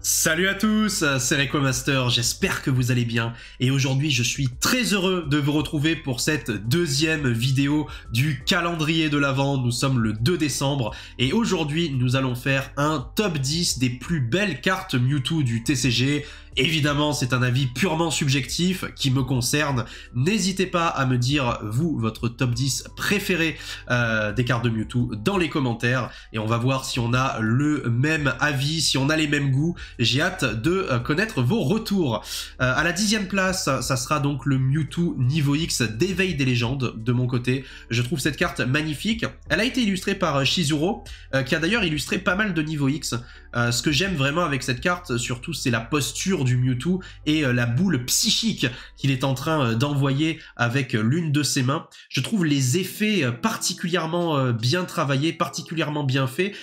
Salut à tous, c'est RequaMaster, j'espère que vous allez bien et aujourd'hui je suis très heureux de vous retrouver pour cette deuxième vidéo du calendrier de l'Avent. Nous sommes le 2 décembre et aujourd'hui nous allons faire un top 10 des plus belles cartes Mewtwo du TCG. Évidemment, c'est un avis purement subjectif qui me concerne. N'hésitez pas à me dire, vous, votre top 10 préféré des cartes de Mewtwo dans les commentaires. Et on va voir si on a le même avis, si on a les mêmes goûts. J'ai hâte de connaître vos retours. À la 10e place, ça sera donc le Mewtwo niveau X d'éveil des légendes de mon côté. Je trouve cette carte magnifique. Elle a été illustrée par Shizuro, qui a d'ailleurs illustré pas mal de niveau X. Ce que j'aime vraiment avec cette carte, surtout, c'est la posture du Mewtwo et la boule psychique qu'il est en train d'envoyer avec l'une de ses mains. Je trouve les effets particulièrement bien travaillés, particulièrement bien faits.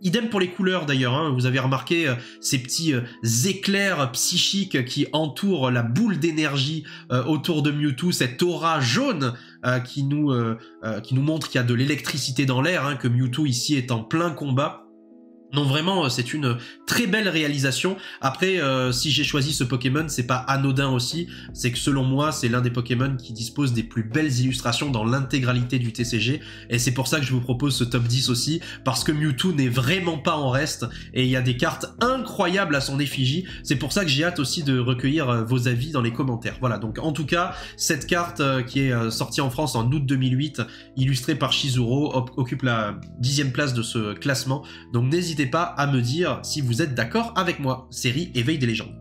Idem pour les couleurs d'ailleurs, hein. Vous avez remarqué ces petits éclairs psychiques qui entourent la boule d'énergie autour de Mewtwo, cette aura jaune qui nous montre qu'il y a de l'électricité dans l'air, hein, que Mewtwo ici est en plein combat. Non, vraiment, c'est une très belle réalisation. Après, si j'ai choisi ce Pokémon, c'est pas anodin aussi. C'est que selon moi, c'est l'un des Pokémon qui dispose des plus belles illustrations dans l'intégralité du TCG. Et c'est pour ça que je vous propose ce top 10 aussi. Parce que Mewtwo n'est vraiment pas en reste. Et il y a des cartes incroyables à son effigie. C'est pour ça que j'ai hâte aussi de recueillir vos avis dans les commentaires. Voilà, donc en tout cas, cette carte qui est sortie en France en août 2008, illustrée par Shizuro, occupe la 10e place de ce classement. Donc n'hésitez pas à me dire si vous êtes d'accord avec moi. Série Éveil des légendes.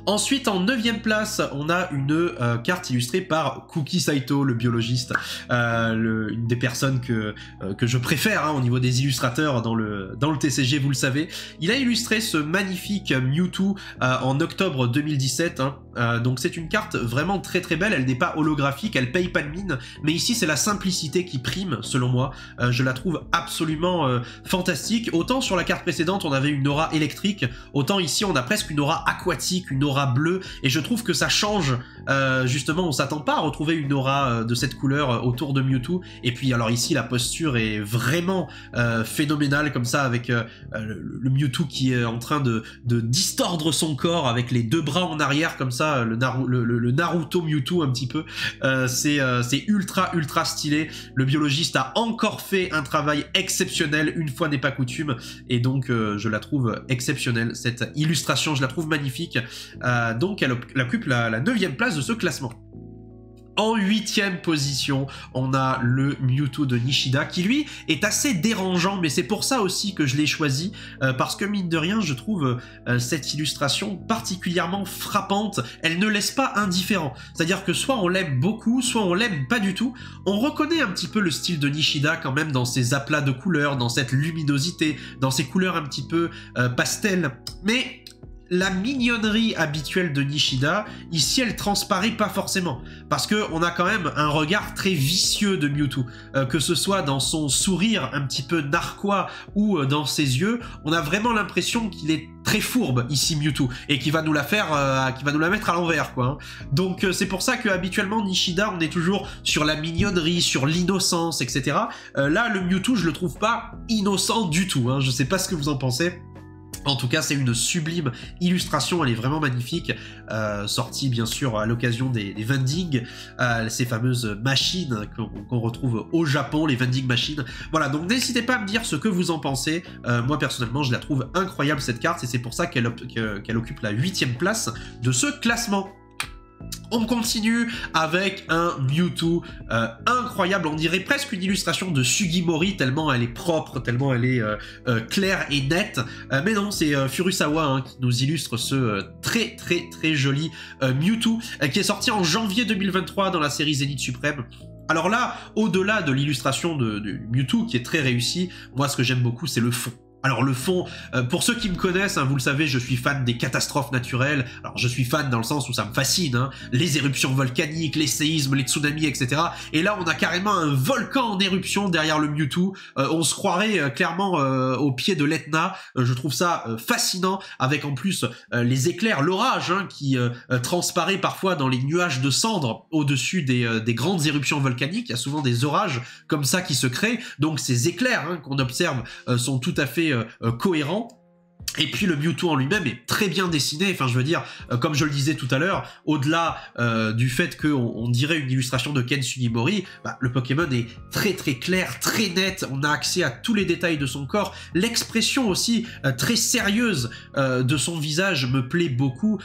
Ensuite, en 9e place, on a une carte illustrée par Kuki Saito, le biologiste, une des personnes que je préfère, hein, au niveau des illustrateurs dans le TCG, vous le savez. Il a illustré ce magnifique Mewtwo en octobre 2017. Hein. Donc c'est une carte vraiment très très belle, elle n'est pas holographique, elle paye pas de mine, mais ici c'est la simplicité qui prime selon moi. Je la trouve absolument fantastique. Autant sur la carte précédente on avait une aura électrique, autant ici on a presque une aura aquatique, une aura bleue, et je trouve que ça change. Justement, on s'attend pas à retrouver une aura de cette couleur autour de Mewtwo. Et puis alors ici la posture est vraiment phénoménale comme ça, avec le Mewtwo qui est en train de distordre son corps avec les deux bras en arrière comme ça, le Naruto Mewtwo un petit peu. C'est ultra stylé. Le biologiste a encore fait un travail exceptionnel, une fois n'est pas coutume, et donc je la trouve exceptionnelle. Cette illustration, je la trouve magnifique. Donc elle occupe la 9e place de ce classement. En 8e position, on a le Mewtwo de Nishida, qui lui est assez dérangeant, mais c'est pour ça aussi que je l'ai choisi, parce que mine de rien, je trouve cette illustration particulièrement frappante. Elle ne laisse pas indifférent. C'est-à-dire que soit on l'aime beaucoup, soit on l'aime pas du tout. On reconnaît un petit peu le style de Nishida quand même dans ses aplats de couleurs, dans cette luminosité, dans ses couleurs un petit peu pastel, mais la mignonnerie habituelle de Nishida, ici elle transparaît pas forcément, parce que on a quand même un regard très vicieux de Mewtwo, que ce soit dans son sourire un petit peu narquois ou dans ses yeux, on a vraiment l'impression qu'il est très fourbe ici Mewtwo, et qui va nous la faire, qui va nous la mettre à l'envers quoi. Hein. Donc c'est pour ça que habituellement Nishida, on est toujours sur la mignonnerie, sur l'innocence, etc. Là le Mewtwo, je le trouve pas innocent du tout. Hein. Je sais pas ce que vous en pensez. En tout cas, c'est une sublime illustration, elle est vraiment magnifique, sortie bien sûr à l'occasion des vending, ces fameuses machines qu'on retrouve au Japon, les vending machines. Voilà, donc n'hésitez pas à me dire ce que vous en pensez. Moi personnellement, je la trouve incroyable cette carte, et c'est pour ça qu'elle occupe la 8e place de ce classement. On continue avec un Mewtwo incroyable, on dirait presque une illustration de Sugimori, tellement elle est propre, tellement elle est claire et nette. Mais non, c'est Furusawa hein, qui nous illustre ce très joli Mewtwo, qui est sorti en janvier 2023 dans la série Zénith Suprême. Alors là, au-delà de l'illustration de Mewtwo qui est très réussie, moi ce que j'aime beaucoup c'est le fond. Alors le fond, pour ceux qui me connaissent, hein, vous le savez, je suis fan des catastrophes naturelles. Alors je suis fan dans le sens où ça me fascine, hein, les éruptions volcaniques, les séismes, les tsunamis, etc. Et là on a carrément un volcan en éruption derrière le Mewtwo. On se croirait clairement au pied de l'Etna. Je trouve ça fascinant, avec en plus les éclairs, l'orage hein, qui transparaît parfois dans les nuages de cendres au-dessus des grandes éruptions volcaniques. Il y a souvent des orages comme ça qui se créent. Donc ces éclairs hein, qu'on observe sont tout à fait cohérents. Et puis le Mewtwo en lui-même est très bien dessiné, enfin je veux dire, comme je le disais tout à l'heure, au-delà du fait qu'on dirait une illustration de Ken Sugimori, bah, le Pokémon est très très clair, très net, on a accès à tous les détails de son corps, l'expression aussi très sérieuse de son visage me plaît beaucoup,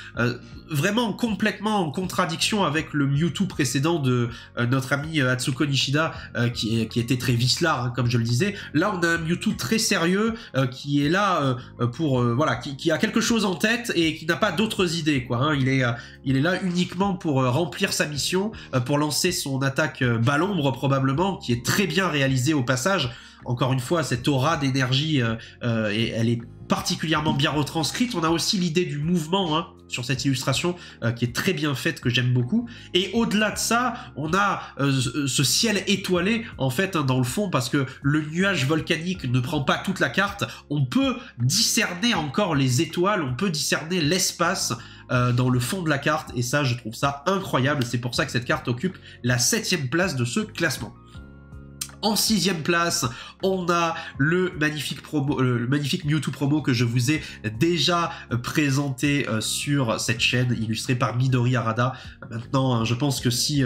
vraiment complètement en contradiction avec le Mewtwo précédent de notre ami Atsuko Nishida, qui était très vicelard, hein, comme je le disais. Là on a un Mewtwo très sérieux qui est là pour voilà, qui a quelque chose en tête et qui n'a pas d'autres idées, quoi, hein. Il est là uniquement pour remplir sa mission, pour lancer son attaque Balombre probablement, qui est très bien réalisée au passage. Encore une fois, cette aura d'énergie, elle est particulièrement bien retranscrite. On a aussi l'idée du mouvement, hein, sur cette illustration qui est très bien faite, que j'aime beaucoup. Et au-delà de ça, on a ce ciel étoilé en fait, hein, dans le fond, parce que le nuage volcanique ne prend pas toute la carte. On peut discerner encore les étoiles, on peut discerner l'espace dans le fond de la carte, et ça je trouve ça incroyable. C'est pour ça que cette carte occupe la 7e place de ce classement. En 6e place, on a le magnifique Mewtwo promo que je vous ai déjà présenté sur cette chaîne, illustré par Midori Harada. Maintenant, hein, je pense que si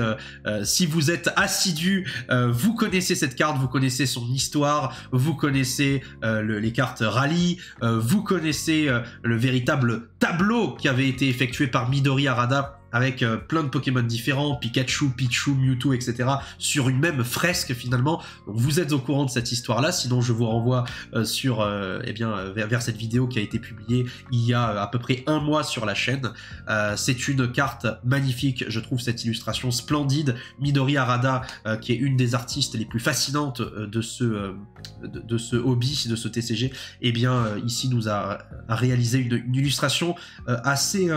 vous êtes assidu, vous connaissez cette carte, vous connaissez son histoire, vous connaissez les cartes rallye, vous connaissez le véritable tableau qui avait été effectué par Midori Harada, avec plein de Pokémon différents, Pikachu, Pichu, Mewtwo, etc., sur une même fresque finalement. Donc vous êtes au courant de cette histoire-là, sinon je vous renvoie vers cette vidéo qui a été publiée il y a à peu près 1 mois sur la chaîne. C'est une carte magnifique, je trouve cette illustration splendide. Midori Harada, qui est une des artistes les plus fascinantes de ce hobby, de ce TCG, eh bien ici nous a réalisé une illustration assez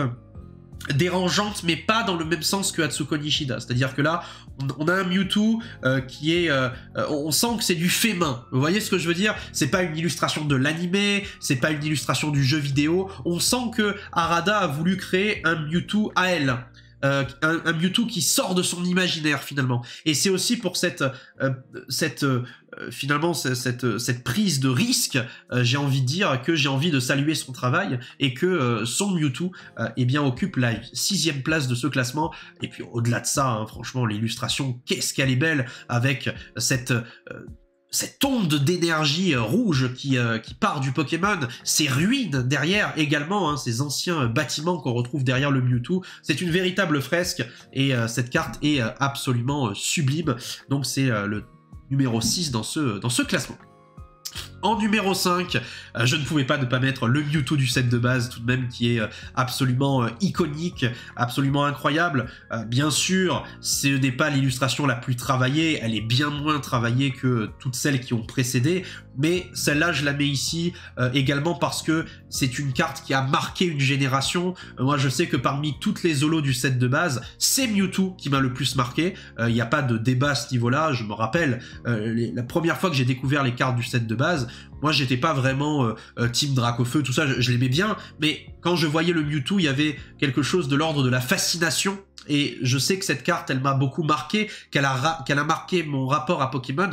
dérangeante, mais pas dans le même sens que Atsuko Nishida. C'est-à-dire que là, on a un Mewtwo qui est... on sent que c'est du fait main. Vous voyez ce que je veux dire? C'est pas une illustration de l'animé, c'est pas une illustration du jeu vidéo. On sent que Harada a voulu créer un Mewtwo à elle. Un Mewtwo qui sort de son imaginaire finalement. Et c'est aussi pour cette prise de risque, j'ai envie de dire, que j'ai envie de saluer son travail, et que son Mewtwo eh bien, occupe la 6e place de ce classement. Et puis au-delà de ça, hein, franchement, l'illustration, qu'est-ce qu'elle est belle, avec cette onde d'énergie rouge qui part du Pokémon, ces ruines derrière également, hein, ces anciens bâtiments qu'on retrouve derrière le Mewtwo. C'est une véritable fresque, et cette carte est absolument sublime. Donc c'est le numéro 6 dans ce classement. En numéro 5, je ne pouvais pas ne pas mettre le Mewtwo du set de base, tout de même, qui est absolument iconique, absolument incroyable. Bien sûr, ce n'est pas l'illustration la plus travaillée, elle est bien moins travaillée que toutes celles qui ont précédé, mais celle-là, je la mets ici également parce que c'est une carte qui a marqué une génération. Moi, je sais que parmi toutes les Zolos du set de base, c'est Mewtwo qui m'a le plus marqué. Il n'y a pas de débat à ce niveau-là. Je me rappelle, la première fois que j'ai découvert les cartes du set de base, moi, j'étais pas vraiment Team Dracofeu, tout ça, je l'aimais bien, mais quand je voyais le Mewtwo, il y avait quelque chose de l'ordre de la fascination, et je sais que cette carte, elle m'a beaucoup marqué, qu'elle a marqué mon rapport à Pokémon.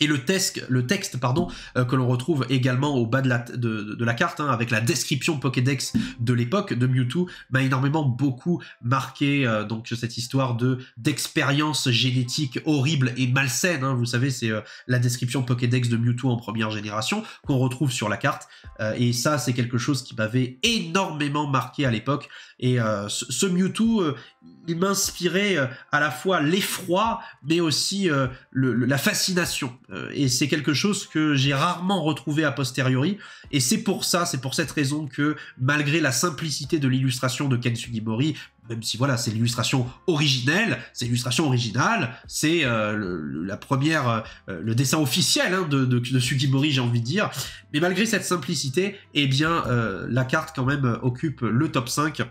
Et le texte que l'on retrouve également au bas de la carte, hein, avec la description Pokédex de l'époque de Mewtwo, m'a énormément beaucoup marqué. Donc cette histoire d'expérience génétique horrible et malsaine, hein, vous savez, c'est la description Pokédex de Mewtwo en première génération qu'on retrouve sur la carte. Et ça, c'est quelque chose qui m'avait énormément marqué à l'époque. Et ce Mewtwo, il m'inspirait à la fois l'effroi, mais aussi la fascination. Et c'est quelque chose que j'ai rarement retrouvé a posteriori. Et c'est pour cette raison que, malgré la simplicité de l'illustration de Ken Sugimori, même si voilà, c'est l'illustration originelle, c'est l'illustration originale, c'est le dessin officiel, hein, de Sugimori, j'ai envie de dire. Mais malgré cette simplicité, eh bien, la carte quand même occupe le top 5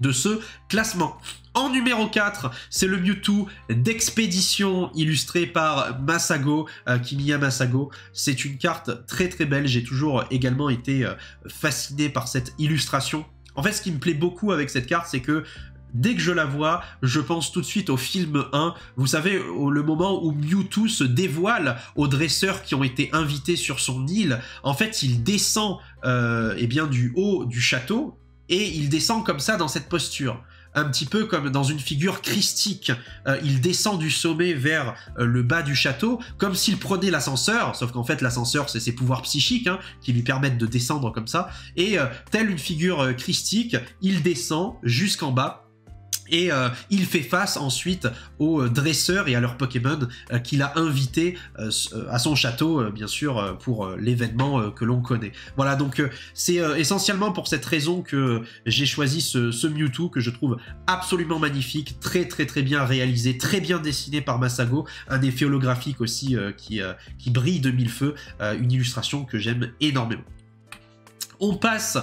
de ce classement. En numéro 4, c'est le Mewtwo d'Expédition, illustré par Masago, Kimiya Masago. C'est une carte très très belle, j'ai toujours également été fasciné par cette illustration. En fait, ce qui me plaît beaucoup avec cette carte, c'est que dès que je la vois, je pense tout de suite au film 1. Vous savez, le moment où Mewtwo se dévoile aux dresseurs qui ont été invités sur son île. En fait, il descend eh bien, du haut du château et il descend comme ça dans cette posture. Un petit peu comme dans une figure christique. Il descend du sommet vers le bas du château, comme s'il prenait l'ascenseur, sauf qu'en fait l'ascenseur c'est ses pouvoirs psychiques qui lui permettent de descendre comme ça, et tel une figure christique, il descend jusqu'en bas, et il fait face ensuite aux dresseurs et à leurs Pokémon qu'il a invités à son château, bien sûr, pour l'événement que l'on connaît. Voilà, donc c'est essentiellement pour cette raison que j'ai choisi ce Mewtwo, que je trouve absolument magnifique, très bien réalisé, très bien dessiné par Masago, un effet holographique aussi qui brille de mille feux, une illustration que j'aime énormément. On passe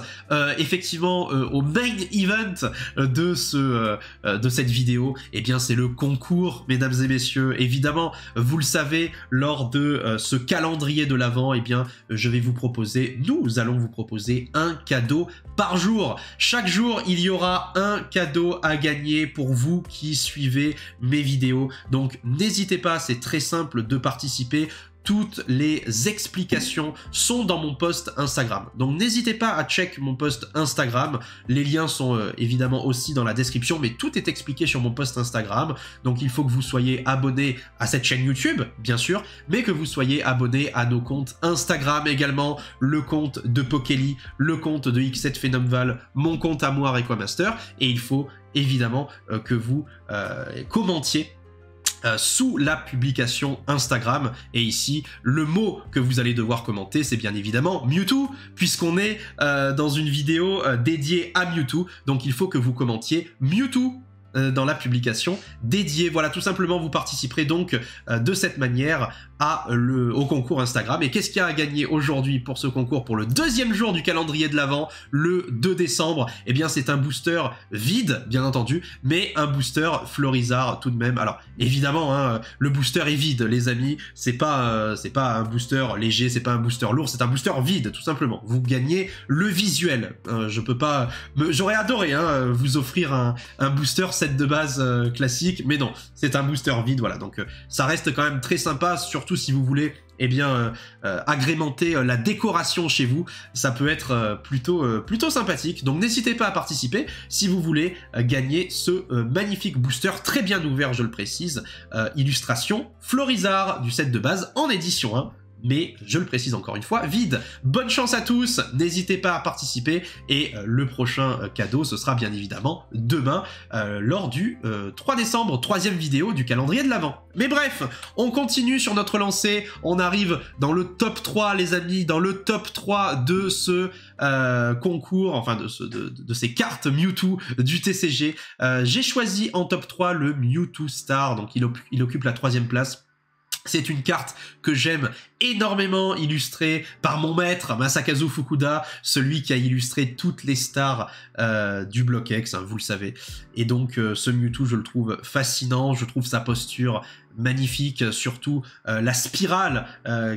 effectivement au main event de cette vidéo. Eh bien, c'est le concours, mesdames et messieurs. Évidemment, vous le savez, lors de ce calendrier de l'Avent, eh bien, nous allons vous proposer un cadeau par jour. Chaque jour, il y aura un cadeau à gagner pour vous qui suivez mes vidéos. Donc, n'hésitez pas, c'est très simple de participer. Toutes les explications sont dans mon post Instagram. Donc n'hésitez pas à check mon post Instagram. Les liens sont évidemment aussi dans la description, mais tout est expliqué sur mon post Instagram. Donc il faut que vous soyez abonné à cette chaîne YouTube, bien sûr, mais que vous soyez abonné à nos comptes Instagram également, le compte de Pokély, le compte de X7 Phenomval, mon compte à moi Requamaster, et il faut évidemment que vous commentiez sous la publication Instagram. Et ici, le mot que vous allez devoir commenter, c'est bien évidemment Mewtwo, puisqu'on est dans une vidéo dédiée à Mewtwo. Donc il faut que vous commentiez Mewtwo dans la publication dédiée. Voilà, tout simplement, vous participerez donc de cette manière au concours Instagram. Et qu'est-ce qu'il y a à gagner aujourd'hui pour ce concours, pour le deuxième jour du calendrier de l'Avent, le 2 décembre? Eh bien, c'est un booster vide, bien entendu, mais un booster Florizarre tout de même. Alors, évidemment, le booster est vide, les amis. C'est pas un booster léger, c'est pas un booster lourd, c'est un booster vide, tout simplement. Vous gagnez le visuel. Je peux pas... J'aurais adoré vous offrir un booster set de base classique, mais non, c'est un booster vide, voilà. Donc, ça reste quand même très sympa, surtout si vous voulez eh bien, agrémenter la décoration chez vous. Ça peut être plutôt sympathique. Donc n'hésitez pas à participer si vous voulez gagner ce magnifique booster, très bien ouvert, je le précise. Illustration Florizarre du set de base en édition 1. Mais, je le précise encore une fois, vide. Bonne chance à tous, n'hésitez pas à participer, et le prochain cadeau, ce sera bien évidemment demain, lors du 3 décembre, troisième vidéo du calendrier de l'Avent. Mais bref, on continue sur notre lancée, on arrive dans le top 3, les amis, dans le top 3 de ce concours, enfin de ces cartes Mewtwo du TCG. J'ai choisi en top 3 le Mewtwo Star, donc il occupe la 3e place. C'est une carte que j'aime énormément, illustrée par mon maître Masakazu Fukuda, celui qui a illustré toutes les stars du bloc X, vous le savez. Et donc ce Mewtwo, je le trouve fascinant, je trouve sa posture magnifique, surtout la spirale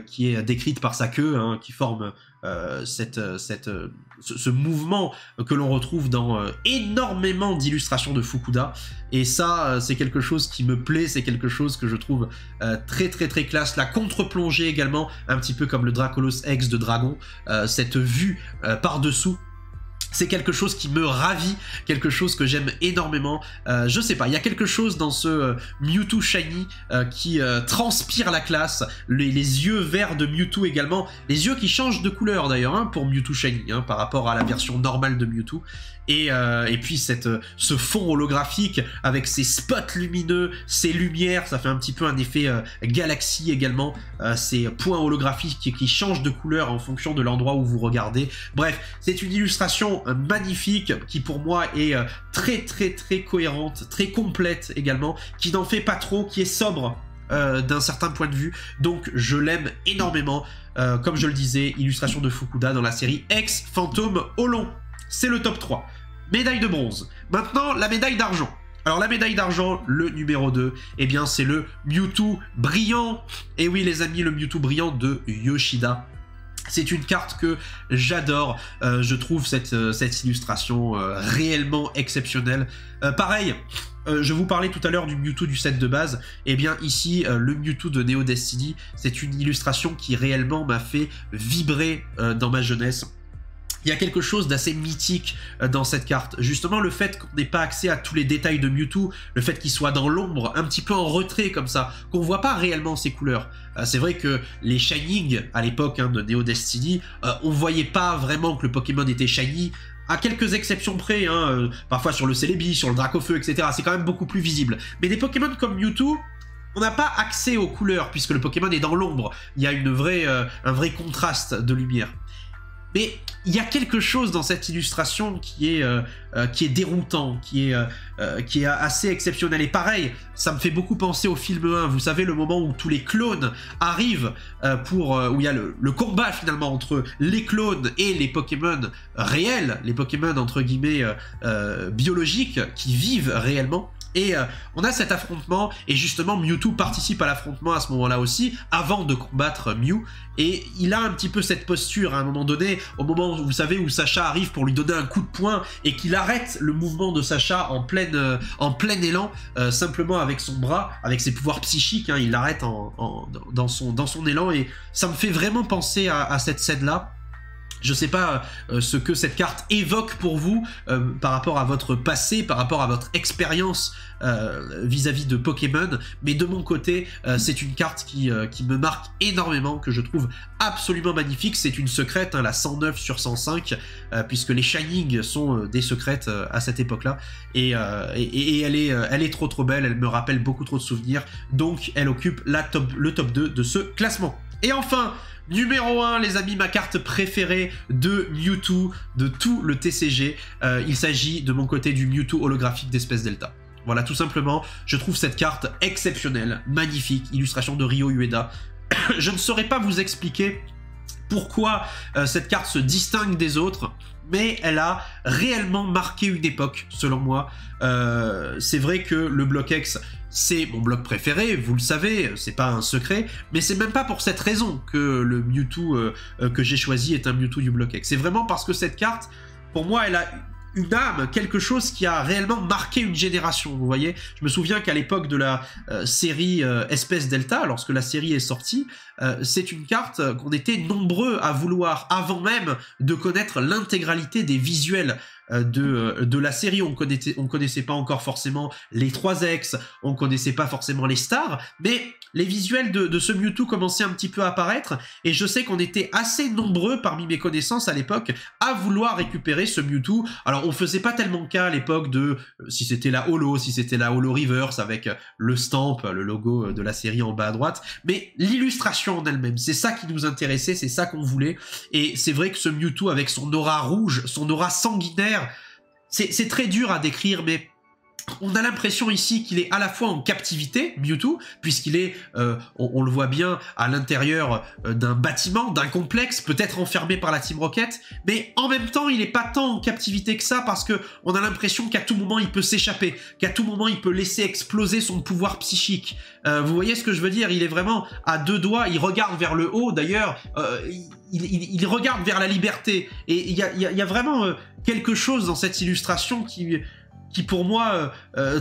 qui est décrite par sa queue, qui forme ce mouvement que l'on retrouve dans énormément d'illustrations de Fukuda. Et ça, c'est quelque chose qui me plaît, c'est quelque chose que je trouve très classe. La contre-plongée également, un petit peu comme le Dracolos X de Dragon, cette vue par-dessous. C'est quelque chose qui me ravit, quelque chose que j'aime énormément. Je sais pas, il y a quelque chose dans ce Mewtwo Shiny qui transpire la classe. Les yeux verts de Mewtwo également. Les yeux qui changent de couleur d'ailleurs pour Mewtwo Shiny par rapport à la version normale de Mewtwo. Et puis ce fond holographique avec ses spots lumineux, ses lumières, ça fait un petit peu un effet galaxie également. Ces points holographiques qui changent de couleur en fonction de l'endroit où vous regardez. Bref, c'est une illustration magnifique qui pour moi est très cohérente, très complète également, qui n'en fait pas trop, qui est sobre d'un certain point de vue. Donc je l'aime énormément. Comme je le disais, illustration de Fukuda dans la série X Fantôme Holon. C'est le top 3. Médaille de bronze. Maintenant, la médaille d'argent. Alors, la médaille d'argent, le numéro 2, eh bien, c'est le Mewtwo brillant. Et oui, les amis, le Mewtwo brillant de Yoshida. C'est une carte que j'adore, je trouve cette illustration réellement exceptionnelle. Pareil, je vous parlais tout à l'heure du Mewtwo du set de base, et bien ici, le Mewtwo de Neo Destiny, c'est une illustration qui réellement m'a fait vibrer dans ma jeunesse. Il y a quelque chose d'assez mythique dans cette carte. Justement, le fait qu'on n'ait pas accès à tous les détails de Mewtwo, le fait qu'il soit dans l'ombre, un petit peu en retrait comme ça, qu'on voit pas réellement ses couleurs. C'est vrai que les Shining, à l'époque de Neo Destiny, on voyait pas vraiment que le Pokémon était shiny, à quelques exceptions près, parfois sur le Celebi, sur le Dracofeu, etc. C'est quand même beaucoup plus visible. Mais des Pokémon comme Mewtwo, on n'a pas accès aux couleurs, puisque le Pokémon est dans l'ombre. Il y a un vrai contraste de lumière. Mais il y a quelque chose dans cette illustration qui est déroutant, qui est assez exceptionnel. Et pareil, ça me fait beaucoup penser au film 1. Vous savez, le moment où tous les clones arrivent où il y a le combat finalement entre les clones et les Pokémon réels, les Pokémon entre guillemets biologiques qui vivent réellement. Et on a cet affrontement, et justement Mewtwo participe à l'affrontement à ce moment-là aussi, avant de combattre Mew, et il a un petit peu cette posture à un moment donné, au moment où vous savez où Sacha arrive pour lui donner un coup de poing, et qu'il arrête le mouvement de Sacha en plein élan, simplement avec son bras, avec ses pouvoirs psychiques, il l'arrête dans son élan, et ça me fait vraiment penser à cette scène-là. Je sais pas ce que cette carte évoque pour vous par rapport à votre passé, par rapport à votre expérience vis-à-vis de Pokémon, mais de mon côté, c'est une carte qui me marque énormément, que je trouve absolument magnifique. C'est une secrète, la 109 sur 105, puisque les Shining sont des secrètes à cette époque-là, et elle est trop belle, elle me rappelle beaucoup trop de souvenirs, donc elle occupe le top 2 de ce classement. Et enfin, numéro 1, les amis, ma carte préférée de Mewtwo, de tout le TCG. Il s'agit de mon côté du Mewtwo holographique d'Espèce Delta. Voilà, tout simplement, je trouve cette carte exceptionnelle, magnifique, illustration de Ryo Ueda. Je ne saurais pas vous expliquer pourquoi cette carte se distingue des autres, mais elle a réellement marqué une époque, selon moi. C'est vrai que le bloc X, c'est mon bloc préféré, vous le savez, c'est pas un secret, mais c'est même pas pour cette raison que le Mewtwo que j'ai choisi est un Mewtwo du bloc X. C'est vraiment parce que cette carte, pour moi, elle a une âme, quelque chose qui a réellement marqué une génération, vous voyez. Je me souviens qu'à l'époque de la série Espèce Delta, lorsque la série est sortie, c'est une carte qu'on était nombreux à vouloir avant même de connaître l'intégralité des visuels de la série. On connaissait pas encore forcément les 3X, on connaissait pas forcément les stars, mais les visuels de ce Mewtwo commençaient un petit peu à apparaître, et je sais qu'on était assez nombreux parmi mes connaissances à l'époque à vouloir récupérer ce Mewtwo. Alors on faisait pas tellement cas à l'époque de si c'était la holo, si c'était la holo reverse avec le stamp, le logo de la série en bas à droite, mais l'illustration en elle-même, c'est ça qui nous intéressait, c'est ça qu'on voulait. Et c'est vrai que ce Mewtwo avec son aura rouge, son aura sanguinaire, c'est très dur à décrire, mais on a l'impression ici qu'il est à la fois en captivité, Mewtwo, puisqu'il est, on le voit bien, à l'intérieur d'un bâtiment, d'un complexe, peut-être enfermé par la Team Rocket, mais en même temps, il n'est pas tant en captivité que ça, parce que on a l'impression qu'à tout moment, il peut s'échapper, qu'à tout moment, il peut laisser exploser son pouvoir psychique. Vous voyez ce que je veux dire? Il est vraiment à deux doigts, il regarde vers le haut, d'ailleurs, il regarde vers la liberté, et il y a vraiment quelque chose dans cette illustration qui pour moi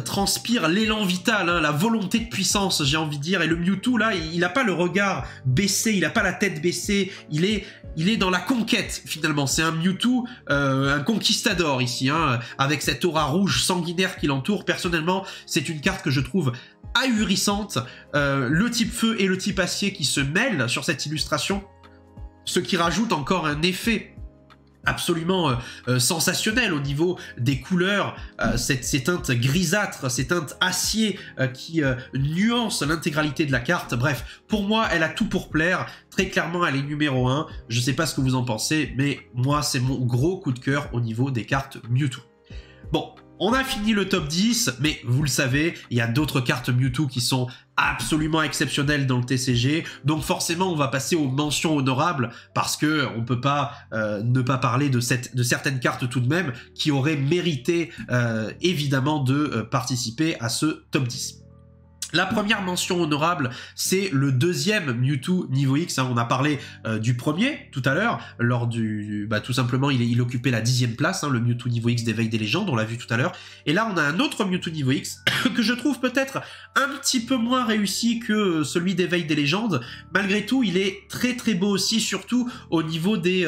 transpire l'élan vital, la volonté de puissance, j'ai envie de dire. Et le Mewtwo là, il n'a pas le regard baissé, il n'a pas la tête baissée, il est dans la conquête finalement. C'est un Mewtwo, un conquistador ici, avec cette aura rouge sanguinaire qui l'entoure. Personnellement, c'est une carte que je trouve ahurissante. Le type feu et le type acier qui se mêlent sur cette illustration, ce qui rajoute encore un effet absolument sensationnel au niveau des couleurs, ces teintes grisâtres, ces teintes acier qui nuancent l'intégralité de la carte. Bref, pour moi, elle a tout pour plaire. Très clairement, elle est numéro 1. Je sais pas ce que vous en pensez, mais moi, c'est mon gros coup de cœur au niveau des cartes Mewtwo. Bon, on a fini le top 10, mais vous le savez, il y a d'autres cartes Mewtwo qui sont absolument exceptionnelles dans le TCG, donc forcément on va passer aux mentions honorables, parce que on peut pas ne pas parler de certaines cartes tout de même, qui auraient mérité évidemment de participer à ce top 10. La première mention honorable, c'est le deuxième Mewtwo niveau X. Hein. On a parlé du premier tout à l'heure, lors du... tout simplement, il occupait la 10e place, hein, le Mewtwo niveau X d'Éveil des légendes, on l'a vu tout à l'heure. Et là, on a un autre Mewtwo niveau X, que je trouve peut-être un petit peu moins réussi que celui d'Éveil des légendes. Malgré tout, il est très très beau aussi, surtout au niveau des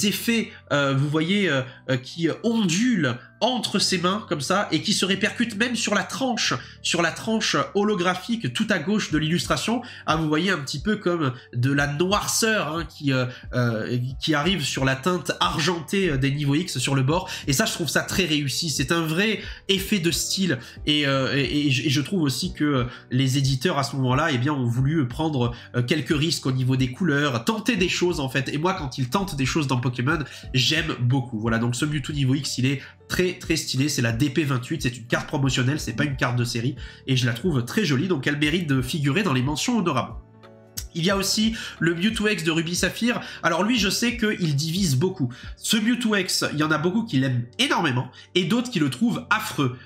effets, vous voyez, qui ondulent entre ses mains comme ça et qui se répercute même sur la tranche holographique tout à gauche de l'illustration. Ah, vous voyez un petit peu comme de la noirceur hein, qui arrive sur la teinte argentée des niveaux X sur le bord, et ça je trouve ça très réussi. C'est un vrai effet de style et je trouve aussi que les éditeurs à ce moment-là eh bien ont voulu prendre quelques risques au niveau des couleurs, tenter des choses en fait, et moi quand ils tentent des choses dans Pokémon j'aime beaucoup. Voilà, donc ce Mewtwo niveau X il est très stylé, c'est la DP28, c'est une carte promotionnelle, c'est pas une carte de série, et je la trouve très jolie, donc elle mérite de figurer dans les mentions honorables. Il y a aussi le Mewtwo X de Ruby Saphir. Alors lui, je sais qu'il divise beaucoup. Ce Mewtwo X, il y en a beaucoup qui l'aiment énormément, et d'autres qui le trouvent affreux,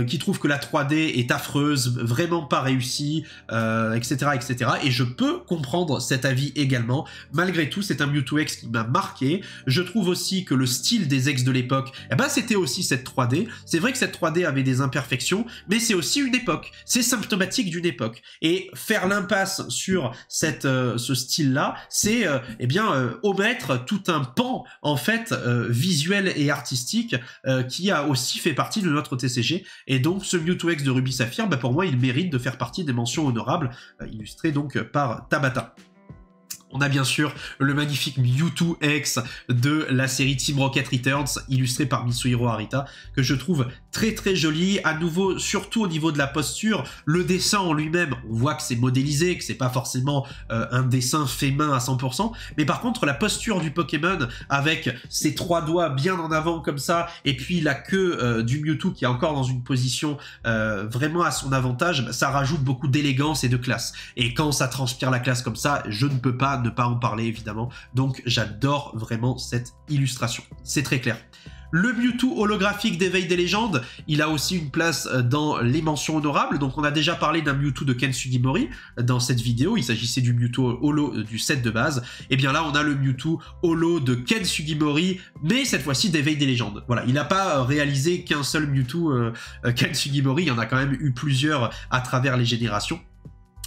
qui trouvent que la 3D est affreuse, vraiment pas réussie, etc., etc. Et je peux comprendre cet avis également. Malgré tout, c'est un Mewtwo X qui m'a marqué. Je trouve aussi que le style des X de l'époque, eh ben, c'était aussi cette 3D. C'est vrai que cette 3D avait des imperfections, mais c'est aussi une époque. C'est symptomatique d'une époque. Et faire l'impasse sur ce style-là, c'est omettre tout un pan en fait visuel et artistique qui a aussi fait partie de notre TCG. Et donc ce Mewtwo X de Ruby Saphir, pour moi, il mérite de faire partie des mentions honorables, illustré donc par Tabata. On a bien sûr le magnifique Mewtwo X de la série Team Rocket Returns, illustré par Mitsuhiro Arita, que je trouve très joli. À nouveau, surtout au niveau de la posture, le dessin en lui-même, on voit que c'est modélisé, que c'est pas forcément un dessin fait main à 100%, mais par contre la posture du Pokémon, avec ses 3 doigts bien en avant comme ça, et puis la queue du Mewtwo qui est encore dans une position vraiment à son avantage, ça rajoute beaucoup d'élégance et de classe. Et quand ça transpire la classe comme ça, je ne peux pas ne pas en parler évidemment, donc j'adore vraiment cette illustration, c'est très clair. Le Mewtwo holographique d'Éveil des légendes, il a aussi une place dans les mentions honorables. Donc on a déjà parlé d'un Mewtwo de Ken Sugimori dans cette vidéo, il s'agissait du Mewtwo holo du set de base. Et bien là on a le Mewtwo holo de Ken Sugimori, mais cette fois-ci d'Éveil des légendes. Voilà, il n'a pas réalisé qu'un seul Mewtwo Ken Sugimori, il y en a quand même eu plusieurs à travers les générations.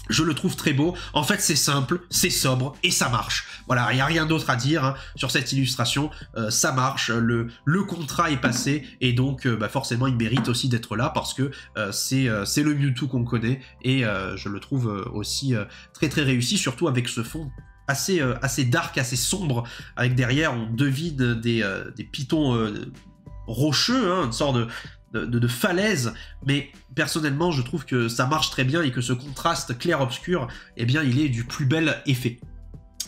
Je le trouve très beau. En fait, c'est simple, c'est sobre et ça marche. Voilà, il n'y a rien d'autre à dire hein, sur cette illustration. Ça marche, le contrat est passé et donc forcément, il mérite aussi d'être là parce que c'est le Mewtwo qu'on connaît et je le trouve aussi très réussi, surtout avec ce fond assez dark, assez sombre, avec derrière, on devine des pitons rocheux, hein, une sorte de falaise, mais personnellement je trouve que ça marche très bien et que ce contraste clair-obscur, eh bien il est du plus bel effet.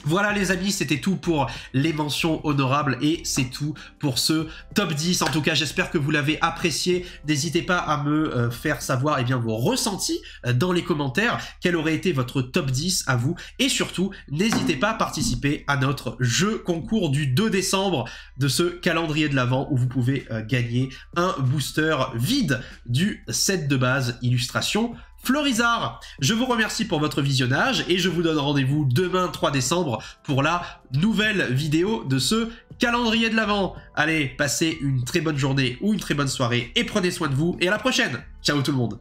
Voilà les amis, c'était tout pour les mentions honorables et c'est tout pour ce top 10. En tout cas, j'espère que vous l'avez apprécié. N'hésitez pas à me faire savoir eh bien, vos ressentis dans les commentaires. Quel aurait été votre top 10 à vous? Et surtout, n'hésitez pas à participer à notre jeu concours du 2 décembre de ce calendrier de l'Avent où vous pouvez gagner un booster vide du set de base illustration Florizarre. Je vous remercie pour votre visionnage et je vous donne rendez-vous demain 3 décembre pour la nouvelle vidéo de ce calendrier de l'Avent. Allez, passez une très bonne journée ou une très bonne soirée et prenez soin de vous et à la prochaine. Ciao tout le monde.